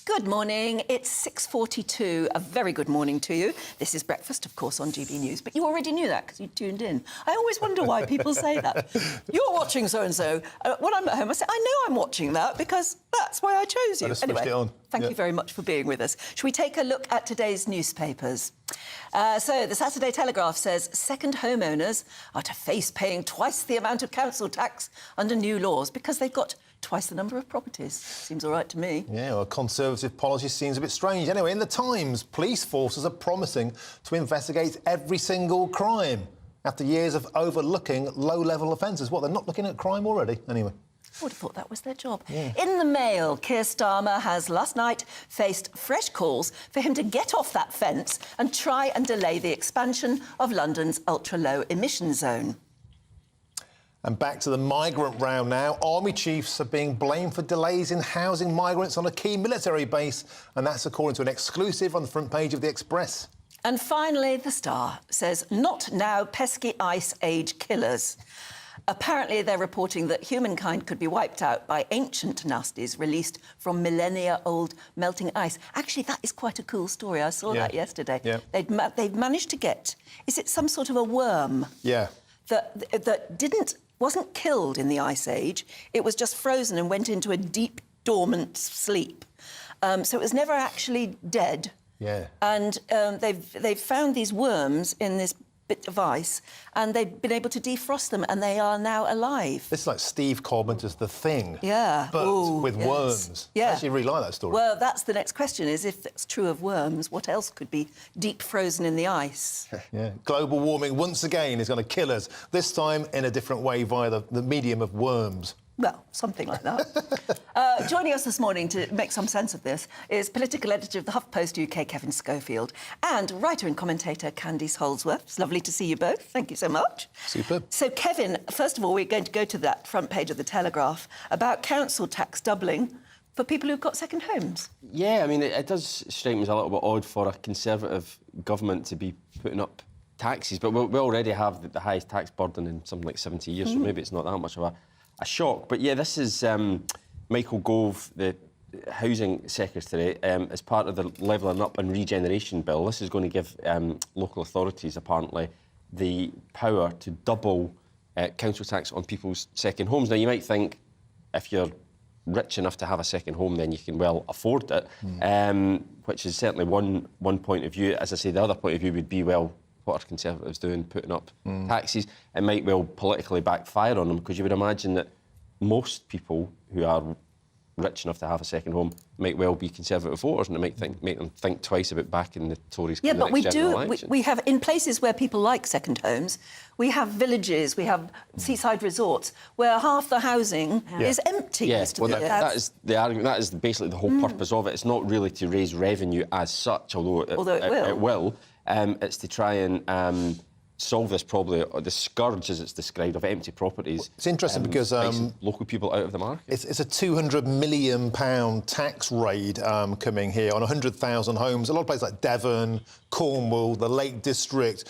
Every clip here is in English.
Good morning. It's 6:42. A very good morning to you. This is breakfast, of course, on GB News, but you already knew that because you tuned in. I always wonder why people say that. You're watching so-and-so. When I'm at home, I say, I know I'm watching that because that's why I chose you. Anyway, thank you very much for being with us. Shall we take a look at today's newspapers? So the Saturday Telegraph says second homeowners are to face paying twice the amount of council tax under new laws because they've got twice the number of properties. Seems all right to me. Yeah, well, Conservative policy seems a bit strange. Anyway, in the Times, police forces are promising to investigate every single crime after years of overlooking low-level offences. What, they're not looking at crime already? Anyway. I would have thought that was their job. Yeah. In the Mail, Keir Starmer has last night faced fresh calls for him to get off that fence and try and delay the expansion of London's ultra-low emission zone. And back to the migrant row now. Army chiefs are being blamed for delays in housing migrants on a key military base, and that's according to an exclusive on the front page of The Express. And finally, The Star says, not now pesky ice age killers. Apparently, they're reporting that humankind could be wiped out by ancient nasties released from millennia-old melting ice. Actually, that is quite a cool story. I saw that yesterday. Yeah. They've managed to get... Is it some sort of a worm? Yeah. That wasn't killed in the Ice Age. It was just frozen and went into a deep, dormant sleep. So it was never actually dead. Yeah. And they've found these worms in this bit of ice, and they've been able to defrost them, and they are now alive. This is like Steve Carpenter's The Thing. Yeah. But with worms. Yeah. I actually really like that story. Well, that's the next question, is if it's true of worms, what else could be deep frozen in the ice? Yeah. Global warming, once again, is going to kill us, this time in a different way via the medium of worms. Well, something like that. Joining us this morning to make some sense of this is political editor of the HuffPost UK, Kevin Schofield, and writer and commentator Candice Holdsworth. It's lovely to see you both. Thank you so much. Superb. So, Kevin, first of all, we're going to go to that front page of the Telegraph about council tax doubling for people who've got second homes. Yeah, I mean, it does strike me as a little bit odd for a Conservative government to be putting up taxes, but we already have the highest tax burden in something like 70 years, so maybe it's not that much of a shock. But yeah, this is Michael Gove, the Housing Secretary, as part of the Levelling Up and Regeneration Bill. This is going to give local authorities, apparently, the power to double council tax on people's second homes. Now, you might think if you're rich enough to have a second home, then you can well afford it, which is certainly one point of view. As I say, the other point of view would be, well, what are Conservatives doing, putting up taxes? It might well politically backfire on them, because you would imagine that most people who are rich enough to have a second home might well be Conservative voters, and it might make them think twice about backing the Tories. Yeah, but we have, in places where people like second homes, we have villages, we have seaside resorts where half the housing is empty. Yes, well, that is the argument. That is basically the whole purpose of it. It's not really to raise revenue as such, although it will. It's to try and solve this problem, or the scourge, as it's described, of empty properties. It's interesting because local people out of the market. It's a £200 million tax raid coming here on 100,000 homes. A lot of places like Devon, Cornwall, the Lake District,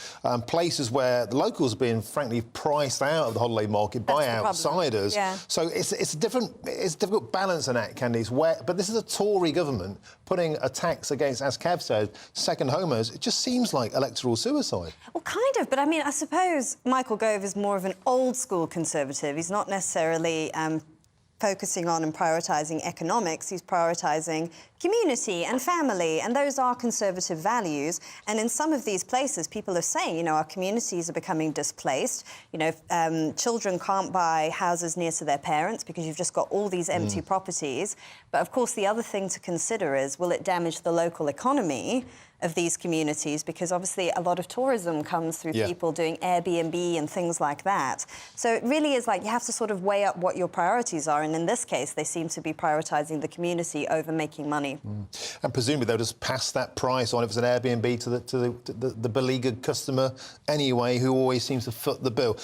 places where the locals are being, frankly, priced out of the holiday market by outsiders. Yeah. So it's a difficult balancing act, Candice. But this is a Tory government putting a tax against, as Kev said, second homers. It just seems like electoral suicide. Well, kind of, but I mean, I suppose Michael Gove is more of an old-school Conservative. He's not necessarily focusing on and prioritising economics. He's prioritising community and family, and those are Conservative values. And in some of these places, people are saying, you know, our communities are becoming displaced. You know, children can't buy houses near to their parents because you've just got all these empty properties. But, of course, the other thing to consider is, will it damage the local economy of these communities? Because obviously a lot of tourism comes through people doing Airbnb and things like that. So it really is like you have to sort of weigh up what your priorities are, and in this case they seem to be prioritising the community over making money. And presumably they'll just pass that price on if it's an Airbnb to the beleaguered customer anyway, who always seems to foot the bill.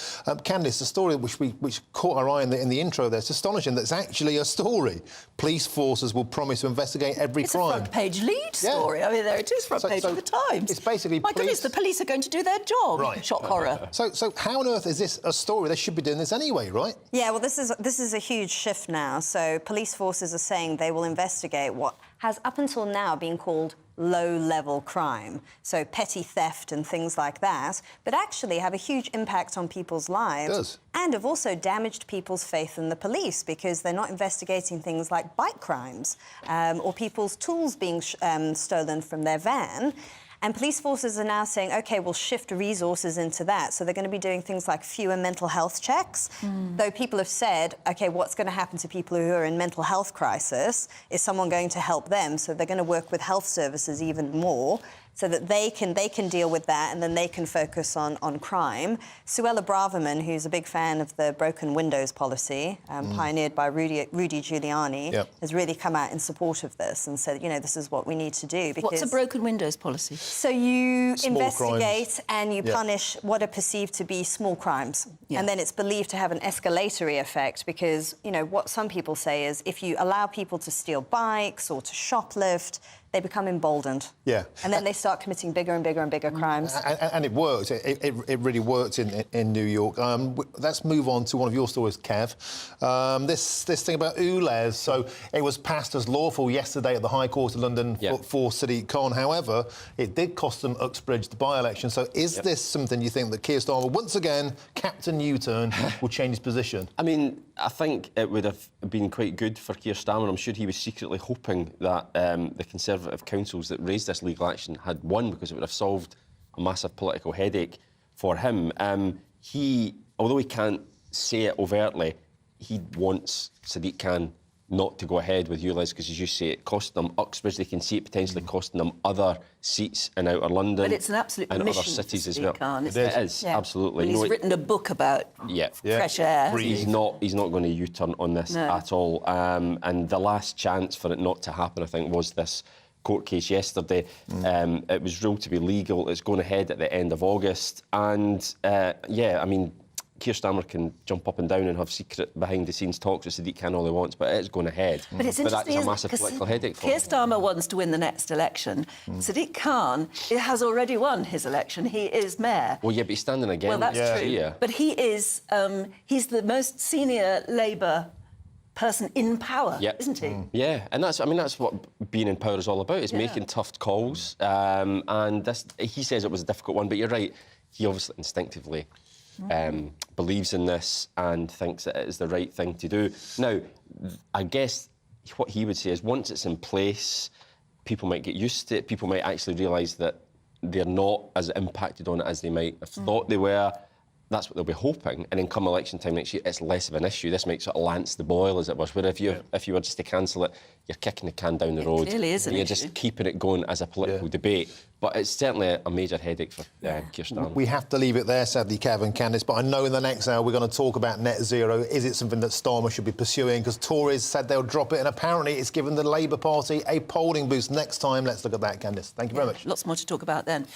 Candice, the story which caught our eye in the intro there, it's astonishing that it's actually a story. Police forces will promise to investigate every crime. It's a front-page lead story. I mean, there it is, front page of the Times. It's basically my goodness, the police are going to do their job. Right. Shock horror. So how on earth is this a story? They should be doing this anyway, right? Yeah, well, this is a huge shift now. So police forces are saying they will investigate what has up until now been called low-level crime, so petty theft and things like that, but actually have a huge impact on people's lives. It does. And have also damaged people's faith in the police because they're not investigating things like bike crimes or people's tools being stolen from their van. And police forces are now saying, OK, we'll shift resources into that. So they're going to be doing things like fewer mental health checks. Though people have said, OK, what's going to happen to people who are in mental health crisis? Is someone going to help them? So they're going to work with health services even more so that they can deal with that and then they can focus on crime. Suella Braverman, who's a big fan of the broken windows policy, pioneered by Rudy Giuliani, has really come out in support of this and said, you know, this is what we need to do. Because What's a broken windows policy? So you Small investigate crimes. and you punish what are perceived to be small crimes. Yeah. And then it's believed to have an escalatory effect because, you know, what some people say is if you allow people to steal bikes or to shoplift, they become emboldened. Yeah. And then they start committing bigger and bigger and bigger crimes. And it worked. It really worked in New York. Let's move on to one of your stories, Kev. This thing about ULEZ. So it was passed as lawful yesterday at the High Court of London for Sadiq Khan. However, it did cost them Uxbridge, the by-election. So is this something you think that Keir Starmer, once again, Captain U-turn, will change his position? I mean, I think it would have been quite good for Keir Starmer. I'm sure he was secretly hoping that the Conservative councils that raised this legal action had won because it would have solved a massive political headache for him. Although he can't say it overtly, he wants Sadiq Khan not to go ahead with ULEZ because, as you say, it cost them Uxbridge. They can see it potentially costing them other seats in outer London. But it's an absolute and mission other cities for as well. Sadiq Khan, It is, absolutely. Well, he's written a book about fresh air. He's not going to U-turn on this at all. And the last chance for it not to happen, I think, was this court case yesterday. It was ruled to be legal. It's going ahead at the end of August. And, I mean, Keir Starmer can jump up and down and have secret behind-the-scenes talks with Sadiq Khan all he wants, but it's going ahead. But it's interesting, that's a massive political headache for him. Keir Starmer wants to win the next election. Sadiq Khan has already won his election. He is mayor. Well, yeah, but he's standing again. Well, that's true. Yeah. But he is, he's the most senior Labour person in power, isn't he? Yeah, and that's what being in power is all about, is making tough calls. And this, he says it was a difficult one, but you're right, he obviously instinctively believes in this and thinks that it is the right thing to do. Now, I guess what he would say is once it's in place, people might get used to it, people might actually realise that they're not as impacted on it as they might have thought they were. That's what they'll be hoping. And then come election time next year, it's less of an issue. This makes sort of lance the boil, as it was. Where if you were just to cancel it, you're kicking the can down the road. It really is an You're issue. just keeping it going as a political debate. But it's certainly a major headache for Keir Starmer. We have to leave it there, sadly, Kev and Candice, but I know in the next hour we're going to talk about net zero. Is it something that Starmer should be pursuing? Because Tories said they'll drop it, and apparently it's given the Labour Party a polling boost. Next time, let's look at that, Candice. Thank you very much. Lots more to talk about then.